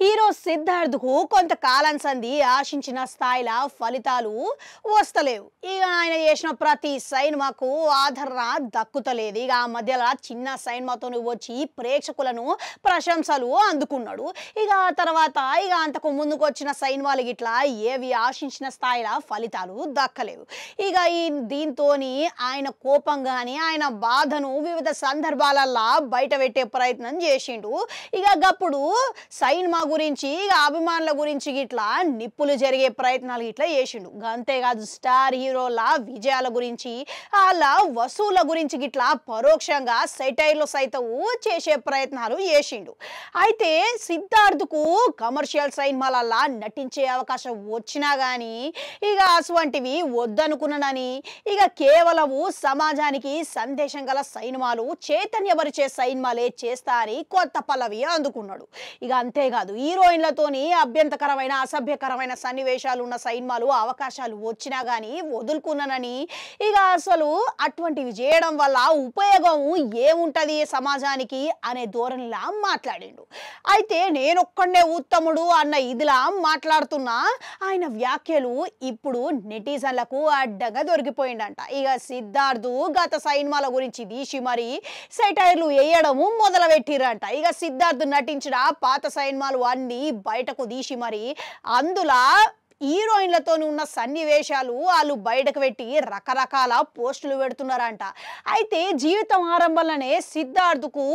Hero సిద్ధార్థ్కు కొంతకాలం సంధి ఆశించిన స్థాయిలో ఫలితాలు వస్తలేవు. ఇక ఆయన చేసిన ప్రతి సినిమాకు ఆదరణ దక్కుతలేదు. ఇక ఆ మధ్యలో చిన్న సినిమాతో వచ్చి ప్రేక్షకులను ప్రశంసలు అందుకున్నాడు. ఇక ఆ తర్వాత అంతకు ముందుకు వచ్చిన సినిమాలు గిట్లా ఏవి ఆశించిన స్థాయిలో ఫలితాలు దక్కలేవు. ఇక దీంతో ఆయన కోపం కానీ ఆయన బాధను వివిధ సందర్భాలల్లో బయట పెట్టే ప్రయత్నం చేసిండు. ఇక గప్పుడు సినిమా గురించి అభిమానుల గురించి గిట్లా నిప్పులు జరిగే ప్రయత్నాలు గిట్లా చేసిండు. అంతేకాదు స్టార్ హీరోల విజయాల గురించి వాళ్ళ వసూల గురించి గిట్లా పరోక్షంగా సెటైర్లు సైతం చేసే ప్రయత్నాలు చేసిండు. అయితే సిద్ధార్థ్కు కమర్షియల్ సినిమాలల్లా నటించే అవకాశం వచ్చినా కానీ ఇక అటువంటివి వద్దనుకున్నానని ఇక కేవలం సమాజానికి సందేశం గల సినిమాలు చైతన్యపరిచే సినిమాలే చేస్తా అని కొత్త పల్లవి అందుకున్నాడు. ఇక అంతేకాదు హీరోయిన్లతోని అభ్యంతరకరమైన అసభ్యకరమైన సన్నివేశాలు ఉన్న సినిమాలు అవకాశాలు వచ్చినా కానీ వదులుకున్నానని ఇక అసలు అటువంటివి చేయడం వల్ల ఉపయోగం ఏముంటది సమాజానికి అనే ధోరణిలా మాట్లాడిండు. అయితే నేనొక్కడే ఉత్తముడు అన్న ఇదిలా మాట్లాడుతున్నా ఆయన వ్యాఖ్యలు ఇప్పుడు నెటిజన్లకు అడ్డంగా దొరికిపోయిందంట. ఇక సిద్ధార్థ్ గత సినిమాల గురించి తీసి మరి సెటైర్లు వేయడము మొదలు పెట్టిరంట. ఇక సిద్ధార్థ్ నటించిన పాత సినిమాలు అన్ని బయటకు తీసి మరి అందులో హీరోయిన్లతో ఉన్న సన్నివేశాలు వాళ్ళు బయటకు పెట్టి రకరకాల పోస్టులు పెడుతున్నారంట. అయితే జీవితం ఆరంభంలోనే సిద్ధార్థ్కు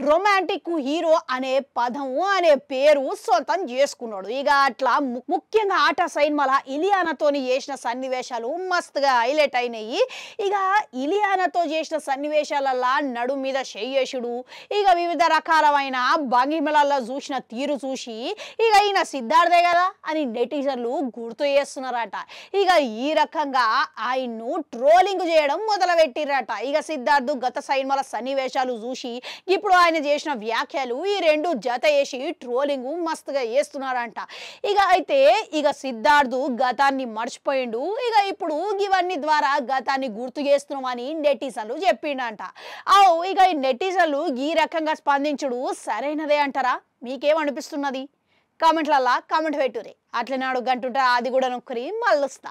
రొమాంటిక్ హీరో అనే పదము అనే పేరు సొంతం చేసుకున్నాడు. ఇక అట్లా ముఖ్యంగా ఆట సినిమాల ఇలియానాతో చేసిన సన్నివేశాలు మస్తుగా హైలైట్ అయినాయి. ఇక ఇలియానాతో చేసిన సన్నివేశాలల్లా నడు మీద చేయుడు ఇక వివిధ రకాలమైన భంగిమలలో చూసిన తీరు చూసి ఇక ఈయన సిద్ధార్థే కదా అని నెటిజన్లు గుర్తు చేస్తున్నారట. ఇక ఈ రకంగా ఆయన్ను ట్రోలింగ్ చేయడం మొదలు పెట్టిరట. ఇక సిద్ధార్థ్ గత సినిమాల సన్నివేశాలు చూసి ఇప్పుడు ఆయన చేసిన వ్యాఖ్యలు ఈ రెండు జత వేసి ట్రోలింగ్ మస్తుగా చేస్తున్నారంట. ఇక అయితే ఇక సిద్ధార్థ్ గతాన్ని మర్చిపోయిండు. ఇక ఇప్పుడు ఇవన్నీ ద్వారా గతాన్ని గుర్తు చేస్తున్నామని నెటిజన్లు చెప్పిండంట. ఇక ఈ నెటిజన్లు ఈ రకంగా స్పందించుడు సరైనదే అంటారా? మీకేమనిపిస్తున్నది? కామెంట్లల్లా కామెంట్ పెట్టుర్రి. అట్లనే అడుగు గంటుంటే అది కూడా నొక్కరి మళ్ళొస్తా.